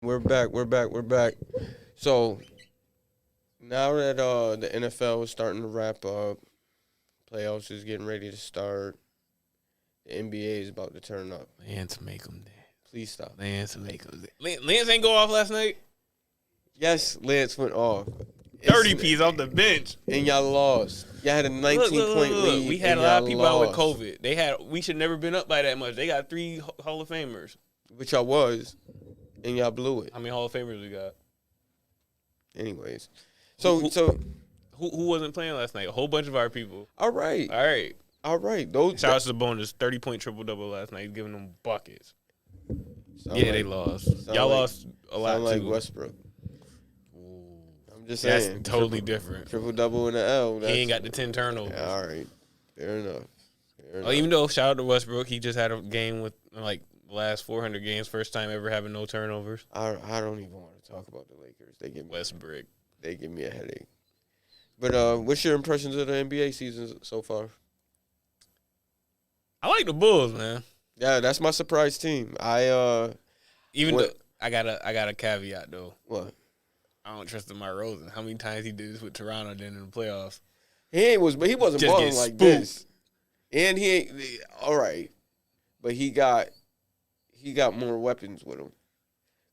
We're back. So now that the NFL is starting to wrap up, playoffs is getting ready to start, the NBA is about to turn up. Lance make them dance. Please stop. Lance make them dance. Lance ain't go off last night? Yes, Lance went off. 30 P's off the bench. And y'all lost. Y'all had a 19-point lead. We had and a lot of y'all people out with lost. COVID. We should never been up by that much. They got 3 Hall of Famers. Which y'all was, and y'all blew it. How many Hall of Famers we got? Anyways. Who wasn't playing last night? A whole bunch of our people. All right. Those Shout out to the Bonus. 30-point triple-double last night. He's giving them buckets. They lost. Y'all lost a lot, sound like too. Westbrook. I'm just That's saying. totally different. Triple-double in the L. He ain't got the 10 turnovers. Yeah, all right. Fair enough. Even though, shout out to Westbrook, he just had a game with, like, the last 400 games, first time ever having no turnovers. I don't even want to talk about the Lakers. They give me Westbrook. They give me a headache. But what's your impressions of the NBA season so far? I like the Bulls, man. Yeah, that's my surprise team. Though I got a caveat though. What? I don't trust DeMar DeRozan. How many times he did this with Toronto then in the playoffs? He wasn't Just balling get like spooked. this. And he ain't all right. But he got more weapons with him.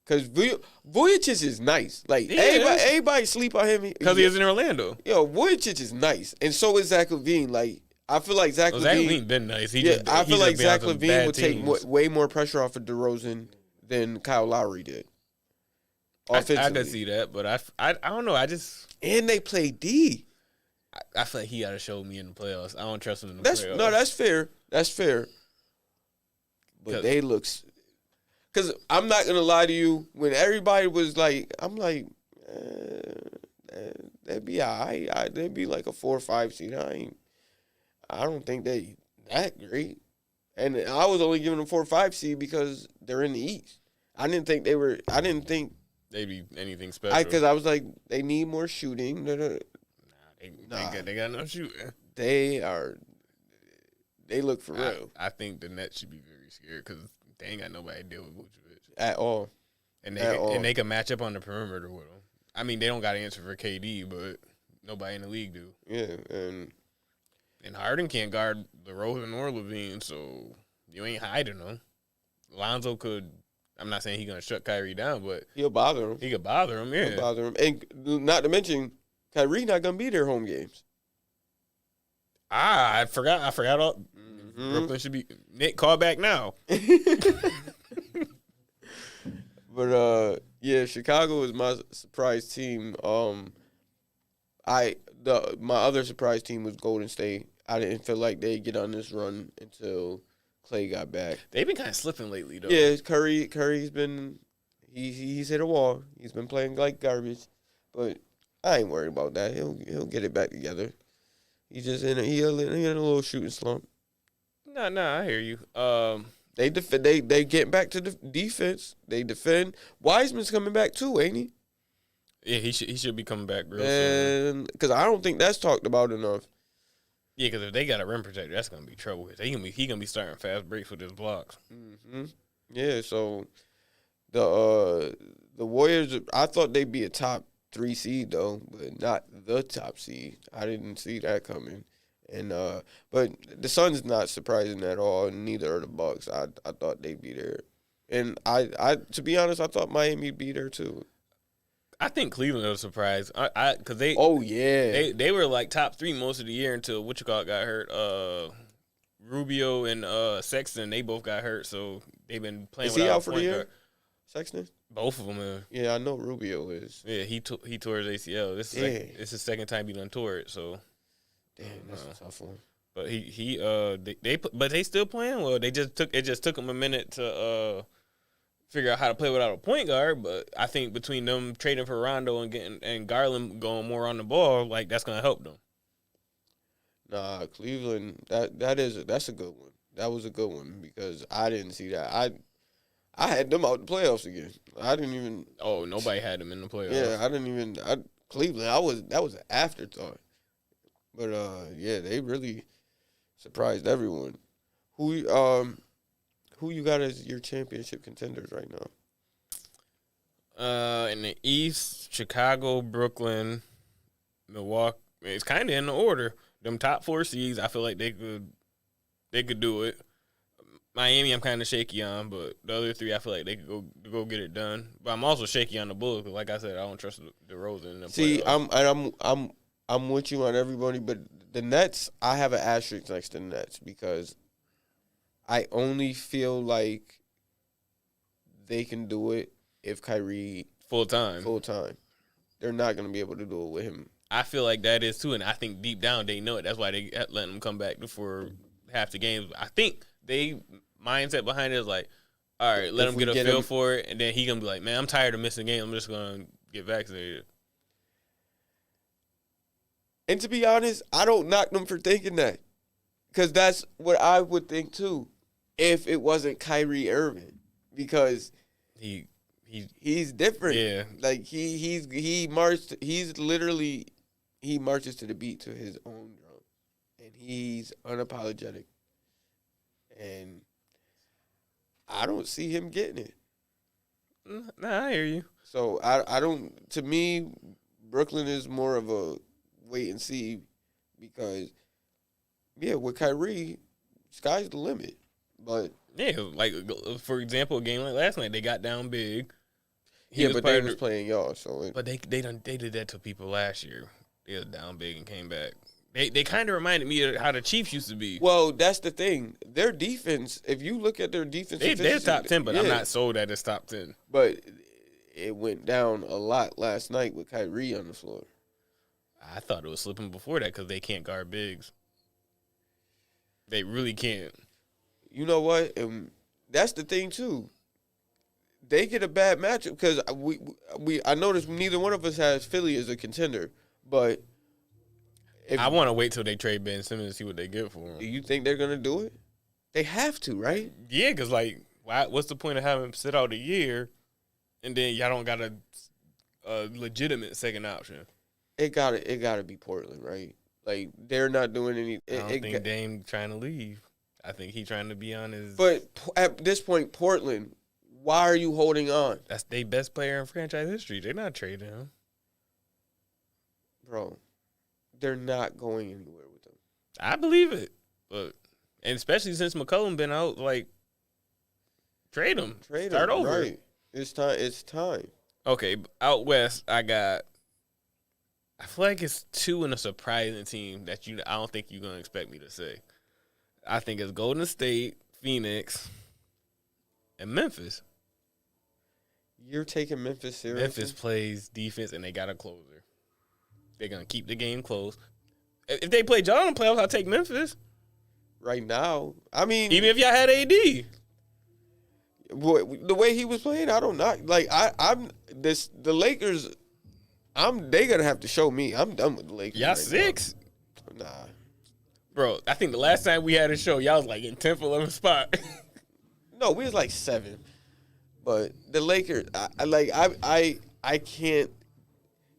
Cause Vujicic is nice. Like everybody sleep on him because he is in Orlando. Yo, Vujicic is nice, and so is Zach LaVine. Like I feel like Zach LaVine been nice. I feel like Zach LaVine would take teams. way more pressure off of DeRozan than Kyle Lowry did. Offensively, I could see that, but I don't know. And they play D. I feel like he got to show me in the playoffs. I don't trust him in the playoffs. No, that's fair. That's fair. But they look. Because I'm not going to lie to you, when everybody was like, I'm like, they'd be all right. They'd be like a 4 or 5 seed. I don't think they that great. And I was only giving them 4 or 5 seed because they're in the East. I didn't think they'd be anything special. Because I was like, they need more shooting. They got no shooting. They look for real. I think the Nets should be very scared because they ain't got nobody to deal with Vucevic at all. And they can match up on the perimeter with him. I mean, they don't got to answer for KD, but nobody in the league do. Yeah, and Harden can't guard DeRozan or LaVine, so you ain't hiding them. Lonzo could. I'm not saying he's gonna shut Kyrie down, but he'll bother him. He could bother him. Yeah, he'll bother him, and not to mention Kyrie not gonna be their home games. I forgot all. Mm-hmm. Brooklyn should be. Nick, call back now. But yeah, Chicago is my surprise team. My other surprise team was Golden State. I didn't feel like they'd get on this run until Clay got back. They've been kind of slipping lately, though. Yeah, Curry's been he's hit a wall. He's been playing like garbage, but I ain't worried about that. He'll get it back together. He's just in a little shooting slump. No, I hear you. They defend. They get back to the defense. They defend. Wiseman's coming back too, ain't he? Yeah, he should be coming back real soon. And because I don't think that's talked about enough. Yeah, because if they got a rim protector, that's gonna be trouble. He gonna be starting fast breaks with his blocks. Mm-hmm. Yeah, so the Warriors. I thought they'd be a top 3 seed though, but not the top seed. I didn't see that coming. And but the Suns not surprising at all. Neither are the Bucks. I thought they'd be there, and I to be honest, I thought Miami'd be there too. I think Cleveland was surprised. Because they. Oh yeah. They were like top 3 most of the year until got hurt. Rubio and Sexton, they both got hurt, so they've been playing. Is he out for the year? Sexton? Both of them are. Yeah, I know Rubio is. Yeah, he tore his ACL. This is his second time he done tore it. So, damn, that's a tough one. But but they still playing well. It just took them a minute to figure out how to play without a point guard. But I think between them trading for Rondo and Garland going more on the ball, like that's gonna help them. Nah, Cleveland. That's a good one. That was a good one because I didn't see that. I had them out the playoffs again. I didn't even. Oh, nobody had them in the playoffs. Yeah, I didn't even. Cleveland. That was an afterthought. But yeah, they really surprised everyone. Who you got as your championship contenders right now? In the East, Chicago, Brooklyn, Milwaukee. It's kind of in the order. Them top 4 seeds, I feel like they could do it. Miami, I'm kind of shaky on, but the other 3, I feel like they could go get it done. But I'm also shaky on the Bulls because, like I said, I don't trust DeRozan in the playoffs. I'm with you on everybody, but the Nets, I have an asterisk next to the Nets because I only feel like they can do it if Kyrie full time. They're not going to be able to do it with him. I feel like that is too, and I think deep down they know it. That's why they letting them come back for half the games. I think they mindset behind it is like, all right, let him get a feel for it, and then he gonna be like, man, I'm tired of missing games. I'm just gonna get vaccinated. And to be honest, I don't knock them for thinking that, because that's what I would think too, if it wasn't Kyrie Irving, because he's different. Yeah, like he marches to the beat to his own drum, and he's unapologetic, and I don't see him getting it. Nah, I hear you. So I don't. To me, Brooklyn is more of a wait and see, because with Kyrie, sky's the limit. But yeah, like for example, a game like last night, they got down big. But they was playing y'all, so. But they did that to people last year. They were down big and came back. They kind of reminded me of how the Chiefs used to be. Well, that's the thing. Their defense, if you look at their defense, they're top 10, but I'm not sold that it's top 10. But it went down a lot last night with Kyrie on the floor. I thought it was slipping before that because they can't guard bigs. They really can't. You know what? And that's the thing too. They get a bad matchup because I noticed neither one of us has Philly as a contender, but. I want to wait till they trade Ben Simmons to see what they get for him. Do you think they're going to do it? They have to, right? Yeah, because, like, what's the point of having him sit out a year and then y'all don't got a legitimate second option? It gotta be Portland, right? Like, they're not doing any. I don't think Dame trying to leave. I think he's trying to be on his. But at this point, Portland, why are you holding on? That's their best player in franchise history. They're not trading him. Bro. They're not going anywhere with them. I believe it, and especially since McCollum been out, like trade him, start over. Right. It's time. Okay, out west, I feel like it's 2 in a surprising team that I don't think you're gonna expect me to say. I think it's Golden State, Phoenix, and Memphis. You're taking Memphis seriously? Memphis plays defense, and they got a closer. They're going to keep the game close. If they play John in the playoffs, I'll take Memphis. Right now. I mean. Even if y'all had AD. Boy, the way he was playing, I don't know. Like, the Lakers, they going to have to show me. I'm done with the Lakers. Y'all 6? Nah. Bro, I think the last time we had a show, y'all was like in 10th, 11th spot. No, we was like 7. But the Lakers, I can't.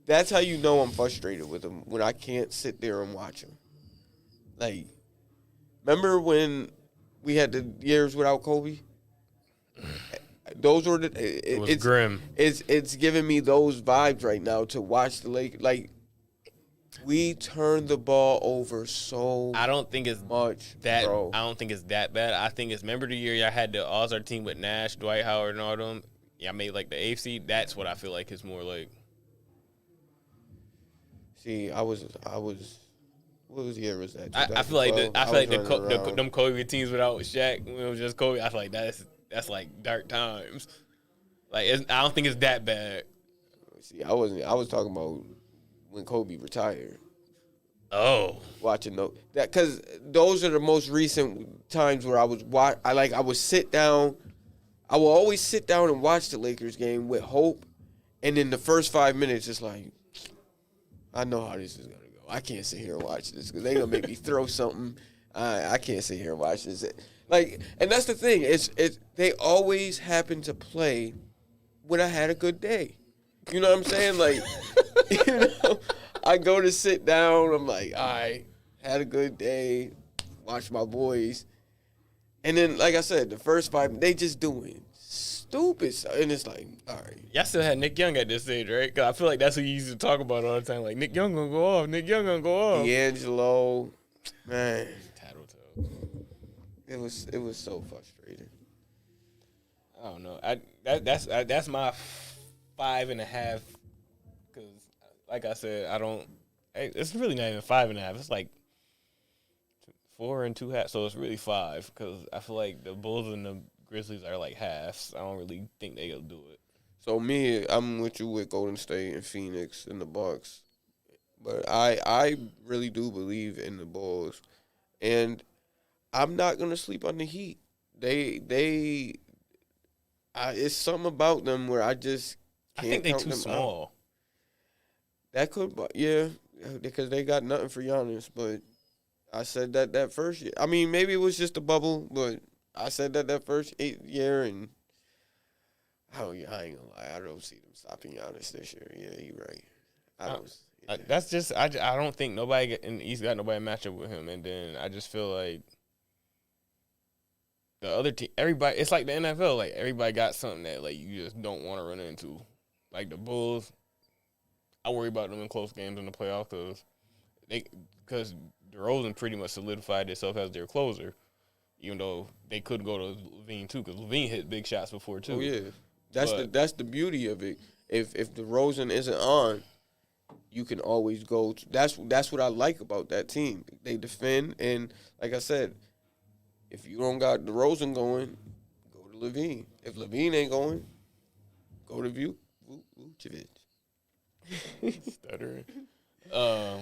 That's how you know I'm frustrated with them, when I can't sit there and watch them. Like, remember when we had the years without Kobe? Those were it's grim. It's giving me those vibes right now to watch the Lakers. Like, we turned the ball over so. I don't think it's much, that. bro. I don't think it's that bad. I think it's, remember the year y'all had the All-Star team with Nash, Dwight Howard, and all them. Y'all made like the AFC. That's what I feel like it's more like. See, I was. What year was that? I feel like them Kobe teams without Shaq, when it was just Kobe. I feel like that's like dark times. Like, I don't think it's that bad. See, I was talking about when Kobe retired. Oh, Watching that because those are the most recent times where I would sit down. I will always sit down and watch the Lakers game with hope, and in the first 5 minutes, it's like, I know how this is gonna go. I can't sit here and watch this because they're gonna make me throw something. I can't sit here and watch this. Like, and that's the thing. It's they always happen to play when I had a good day. You know what I'm saying? Like, I go to sit down. I'm like, all right, had a good day. Watch my boys. And then, like I said, the first 5, they just doing stupid stuff. And it's like, all right. Y'all still had Nick Young at this stage, right? Because I feel like that's what you used to talk about all the time. Like, Nick Young gonna go off. Nick Young gonna go off. D'Angelo, man. Tattletale. It was so frustrating. I don't know. That's my 5.5. Because, like I said, it's really not even 5.5. It's like 4 and 2 halves. So it's really 5. Because I feel like the Bulls and the Grizzlies are like halves. I don't really think they'll do it. So I'm with you with Golden State and Phoenix and the Bucks. But I really do believe in the Bulls. And I'm not going to sleep on the Heat. It's something about them where I just can't. I think they're count too them small. out. That could, yeah, because they got nothing for Giannis. But I said that first year. I mean, maybe it was just a bubble, but I said that first year, and I ain't gonna lie, I don't see them stopping Giannis this year. Yeah, you're right. That's just I don't think nobody in the East got nobody match up with him, and then I just feel like the other team, everybody, it's like the NFL, like everybody got something that like you just don't want to run into. Like the Bulls, I worry about them in close games in the playoffs because DeRozan pretty much solidified himself as their closer, even though they could go to Levine too, because Levine hit big shots before too. Oh yeah, that's the beauty of it. If DeRozan isn't on, you can always go. That's what I like about that team. They defend, and like I said, if you don't got DeRozan going, go to Levine. If Levine ain't going, go to Vucevic. Stuttering. I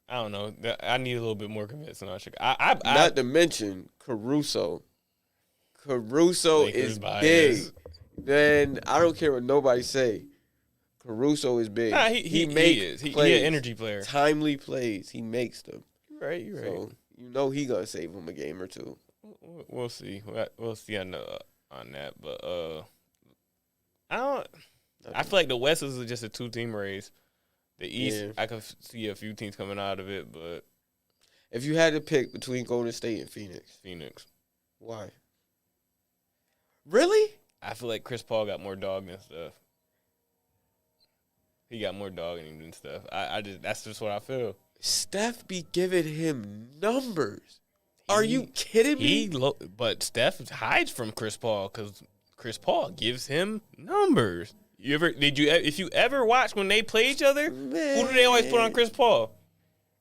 don't know. I need a little bit more convincing on Chicago. Not to mention Caruso. Caruso Lakers is bias. big. Then I don't care what nobody say. Caruso is big. Nah, he is. He an energy player. Timely plays. He makes them. You're right. So you know he gonna save him a game or two. We'll see. We'll see on that. But I feel like the West is just a 2-team race. The East, yeah. I could see a few teams coming out of it, but if you had to pick between Golden State and Phoenix, why? Really? I feel like Chris Paul got more dog than Steph. He got more dog in him than Steph. That's just what I feel. Steph be giving him numbers. Are you kidding me? But Steph hides from Chris Paul because Chris Paul gives him numbers. If you ever watch when they play each other, Man. who do they always put on Chris Paul?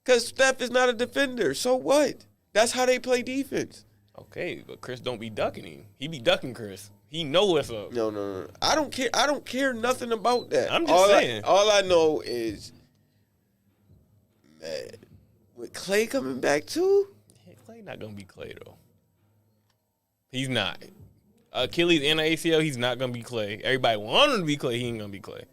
Because Steph is not a defender. So what? That's how they play defense. Okay, but Chris don't be ducking him. He be ducking Chris. He know what's up. No. I don't care. I don't care nothing about that. I'm just saying. All I know is, man, with Clay coming back too? Yeah, Clay not going to be Clay, though. He's not. Achilles and ACL, he's not going to be Clay. Everybody want him to be Clay. He ain't going to be Clay.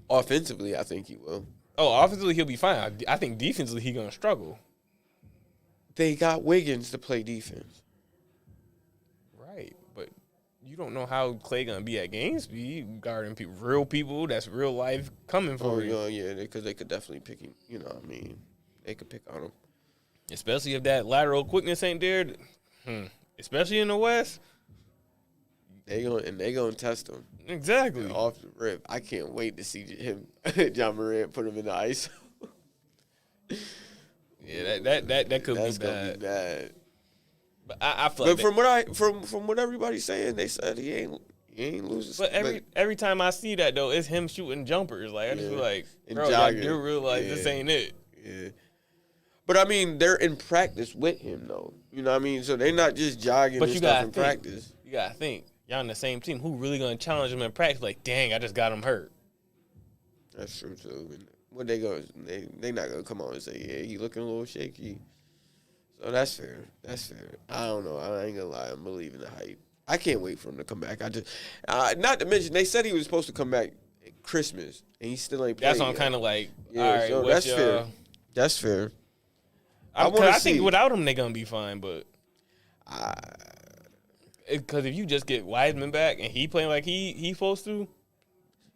Offensively, I think he will. Oh, offensively, he'll be fine. I think defensively, he's going to struggle. They got Wiggins to play defense. Right, but you don't know how Clay going to be at game speed, guarding real people that's real life coming for you. Oh, yeah, because they could definitely pick him. You know what I mean? They could pick on him. Especially if that lateral quickness ain't there. Especially in the West. They gonna test him. Exactly. Off the rip. I can't wait to see him, John Morant, put him in the ice. Yeah, that could That's be bad. Gonna be bad. But I feel like from what everybody's saying, they said he ain't losing. But every time I see that though, it's him shooting jumpers. Like I just feel like, bro, I do realize this ain't it. Yeah. But I mean, they're in practice with him though. You know what I mean? So they're not just jogging and stuff in practice. You gotta think. y'all on the same team. Who really gonna challenge him in practice? Like, dang, I just got him hurt. That's true too. What they go? They not gonna come on and say, yeah, he looking a little shaky. So that's fair. That's fair. I don't know. I ain't gonna lie. I'm believing the hype. I can't wait for him to come back. I just, not to mention, they said he was supposed to come back at Christmas, and he still ain't played. That's what I'm yet. all right. So that's fair. That's fair. I think without him, they're gonna be fine. But because if you just get Wiseman back and he playing like he supposed to,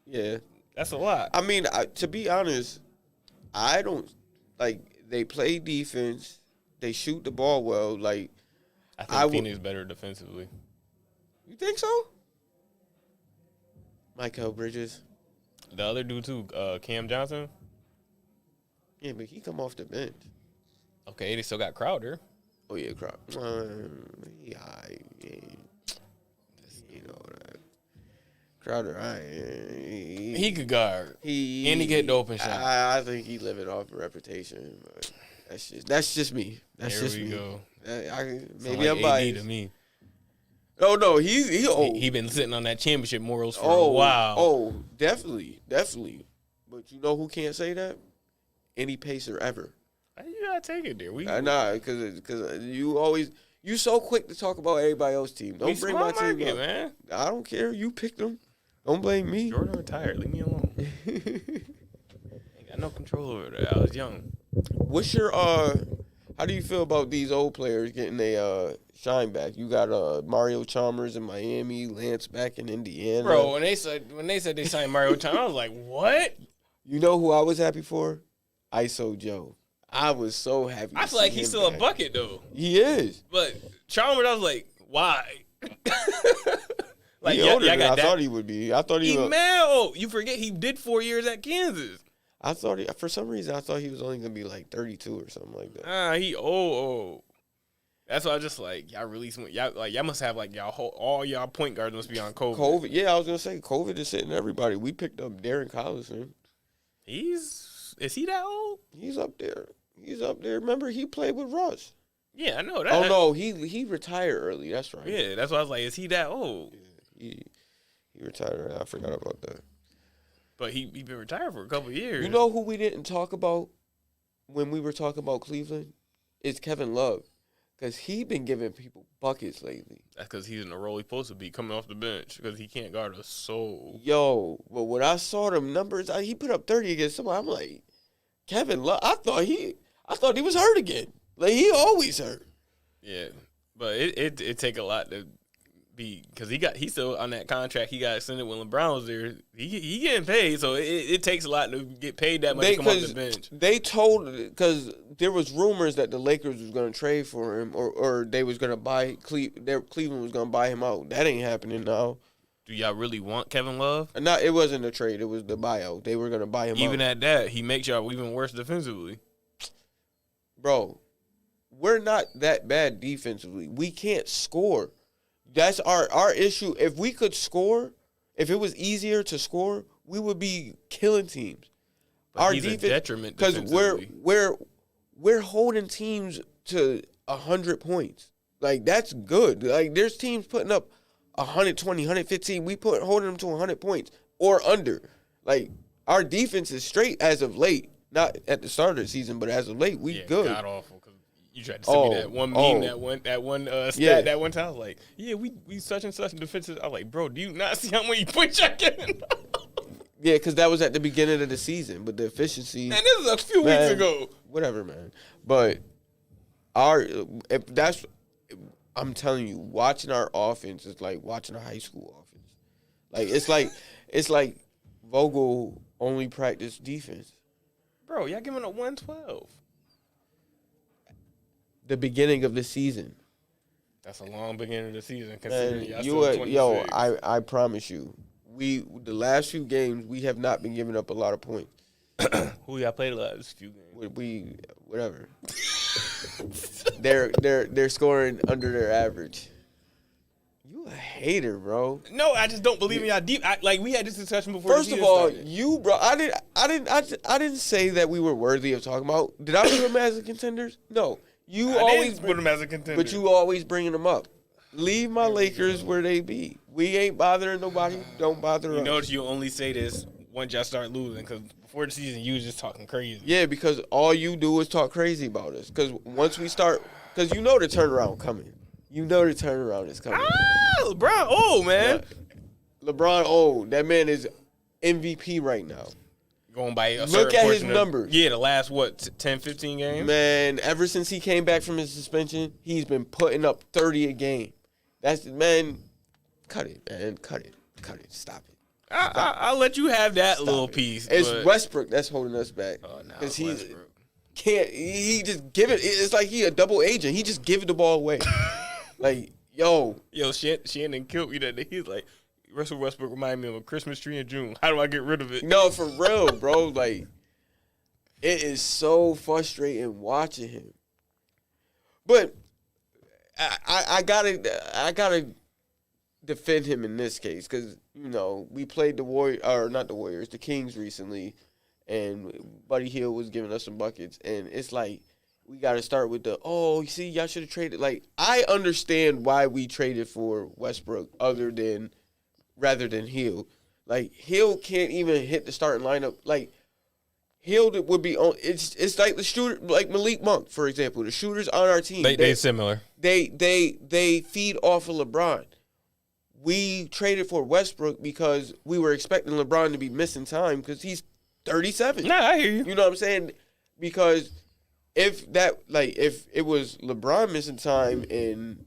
yeah, that's a lot. I mean, to be honest, I don't like. They play defense. They shoot the ball well. Like, I think Phoenix better defensively. You think so? Michael Bridges. The other dude too, Cam Johnson. Yeah, but he come off the bench. Okay, they still got Crowder. Oh yeah, Crowder. You know that. Crowder, he could guard. And he get the open shot. I think he living off a reputation, but that's just me. That's just me. Go. Maybe I'm biased. To me. Oh no, he been sitting on that championship morals for a while. Oh, definitely. But you know who can't say that? Any Pacer ever. You gotta take it there. Nah, because you so quick to talk about everybody else's team. Don't bring my team up, man. I don't care. You picked them. Don't blame me. Jordan retired. Leave me alone. Ain't got no control over that. I was young. What's your how do you feel about these old players getting a shine back? You got Mario Chalmers in Miami, Lance back in Indiana. Bro, when they said they signed Mario Chalmers, I was like, what? You know who I was happy for? ISO Joe. I was so happy. I feel like he's still a bucket though. He is. But Chalmers, I was like, why? Like, older than I thought he would be. I thought he was. Man, you forget he did 4 years at Kansas. I thought for some reason I thought he was only gonna be like 32 or something like that. He old. That's why I was just like, y'all release y'all must have like all y'all point guards must be on COVID. Yeah, I was gonna say COVID is hitting everybody. We picked up Darren Collison. Is he that old? He's up there. Remember, he played with Russ. Yeah, I know that. Oh no, he retired early. That's right. Yeah, that's why I was like, is he that old? Yeah, he retired. I forgot about that. But he been retired for a couple of years. You know who we didn't talk about when we were talking about Cleveland? It's Kevin Love. Because he been giving people buckets lately. That's because he's in the role he's supposed to be, coming off the bench, because he can't guard a soul. Yo, but when I saw them numbers, he put up 30 against somebody. I'm like, Kevin Love, I thought he was hurt again. Like, he always hurt. Yeah, but it take a lot to be, because he's still on that contract. He got extended when LeBron was there. He getting paid, so it takes a lot to get paid that much to come off the bench. They told, because there was rumors that the Lakers was going to trade for him, or they was going to buy Cleveland was going to buy him out. That ain't happening now. Do y'all really want Kevin Love? No, it wasn't a trade. It was the buyout. They were going to buy him out. Even at that, he makes y'all even worse defensively. Bro, we're not that bad defensively. We can't score. That's our issue. If we could score, if it was easier to score, we would be killing teams. But our he's defense, a detriment defensively. Because we're holding teams to 100 points. Like, that's good. Like, there's teams putting up 120, 115. We holding them to 100 points or under. Like, our defense is straight as of late. Not at the start of the season, but as of late, we good. God awful. You tried to send me that one meme, that one stat that one time. I was like, yeah, we such and such defenses. I was like, bro, do you not see how many points y'all getting? Yeah, because that was at the beginning of the season, but the efficiency. Man, this is a few weeks ago. Whatever, man. But I'm telling you, watching our offense is like watching a high school offense. Like it's like Vogel only practiced defense. Bro, y'all giving up 112. The beginning of the season. That's a long beginning of the season. I promise you, the last few games we have not been giving up a lot of points. Who y'all played the last few games? Whatever. they're scoring under their average. You a hater, bro. No, I just don't believe in y'all deep. We had this discussion before. First of all, you, bro, I didn't say that we were worthy of talking about. Did I put them as contenders? No. You I always put them as a contender, but you always bringing them up. Leave my Lakers where they be. We ain't bothering nobody. Don't bother You us. notice you only say this once y'all start losing, because before the season, you was just talking crazy. Yeah, because all you do is talk crazy about us. Because once we start, because you know the turnaround coming. You know the turnaround is coming. LeBron, oh, man. LeBron, old. That man is MVP right now. Going by a Look certain at his portion of- numbers. Yeah, the last, 10, 15 games? Man, ever since he came back from his suspension, he's been putting up 30 a game. That's, man, cut it, man. Cut it. Stop it. I'll let you have that little it. piece. It's but- Westbrook that's holding us back. Oh, no, Because he Westbrook. can't, he just give it. It's like he a double agent. He just give the ball away. Like, yo. Yo, Shannon killed me that day. He's like, Russell Westbrook reminded me of a Christmas tree in June. How do I get rid of it? No, for real, bro. Like, it is so frustrating watching him. But I gotta defend him in this case because we played the Kings recently, and Buddy Hield was giving us some buckets, and it's like we got to start with you see, y'all should have traded. Like, I understand why we traded for Westbrook rather than Hield. Like, Hield can't even hit the starting lineup. Like, Hield would be on. It's like the shooter, like Malik Monk, for example. The shooters on our team. They similar. They feed off of LeBron. We traded for Westbrook because we were expecting LeBron to be missing time because he's 37. Nah, I hear you. You know what I'm saying? Because if it was LeBron missing time and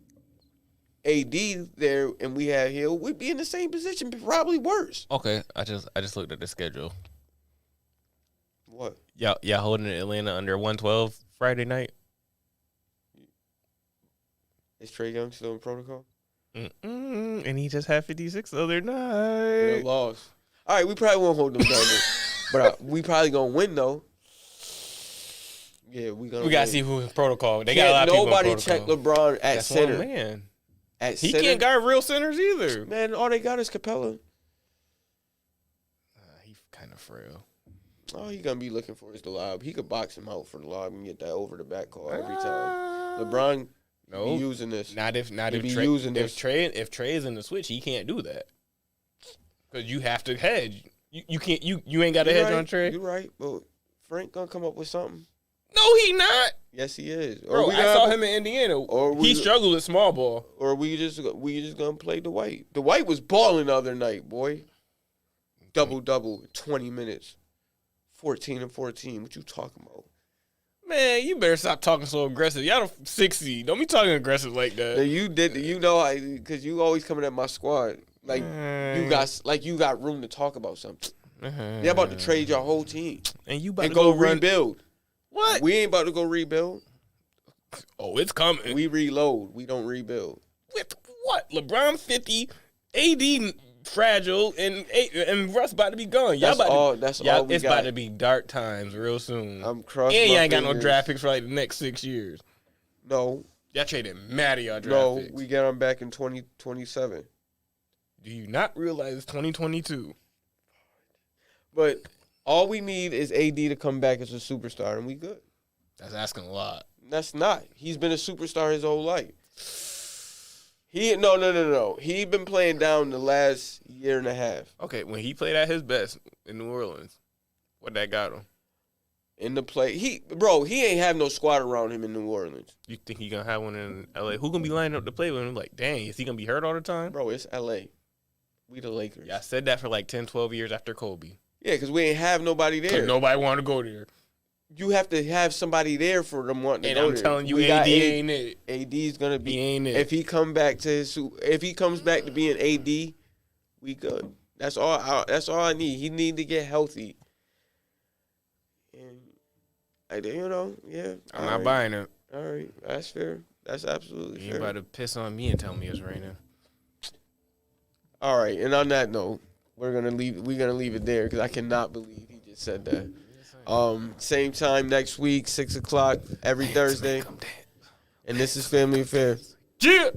AD there and we had Hill, we'd be in the same position, probably worse. Okay, I just looked at the schedule. What? Y'all holding Atlanta under 112 Friday night? Is Trae Young still in protocol? And he just had 56 the other They night. lost. All right, we probably won't hold them down there. But we probably going to win, though. Yeah, we We gotta see who's in protocol. They got a lot of nobody people in check protocol. LeBron at That's center. one man. At He center, can't guard real centers either. Man, all they got is Capella. He's kind of frail. All he gonna be looking for is the lob. He could box him out for the lob and get that over the back call every time. LeBron be using this. Not if He Trey, be using if this. Trey is in the switch, he can't do that because you have to hedge. You can't. You ain't got to hedge on Trey. You're right, but Frank gonna come up with something. No, he not. Yes, he is. Bro, I saw him in Indiana. He struggled with small ball. Or we just gonna play Dwight. Dwight was balling the other night, boy. Double, 20 minutes. 14 and 14. What you talking about? Man, you better stop talking so aggressive. Y'all the 60. Don't be talking aggressive like that. Now you did, because you always coming at my squad. Like you got room to talk about something. They're about to trade your whole team And you about and to go run. rebuild. What? We ain't about to go rebuild. Oh, it's coming. We reload. We don't rebuild. With what? LeBron 50, AD fragile, and Russ about to be gone. That's all we it's got. about to be dark times real soon. I'm crossing And my y'all ain't got no fingers. draft picks for like the next 6 years. No. Y'all traded mad at y'all draft picks. We get them back in 2027. Do you not realize it's 2022? But all we need is AD to come back as a superstar, and we good. That's asking a lot. That's not. He's been a superstar his whole life. No. He been playing down the last year and a half. Okay, when he played at his best in New Orleans, what that got him? In the play, he ain't have no squad around him in New Orleans. You think he gonna have one in LA? Who gonna be lining up to play with him? Like, dang, is he gonna be hurt all the time? Bro, it's LA. We the Lakers. Yeah, I said that for like 10, 12 years after Kobe. Yeah, because we ain't have nobody there. Nobody wanted to go there. You have to have somebody there for them wanting to And go I'm there. telling you, We AD got ain't it. AD's gonna be. He ain't it. If he comes back to being AD, we good. That's all I need. He need to get healthy. And yeah. I'm not buying it. All right, that's fair. That's absolutely You fair. ain't about to piss on me and tell me it's raining. All right, and on that note, we're gonna leave it there because I cannot believe he just said that. Same time next week, 6:00 every Thursday. And this is Family Affair. Yeah.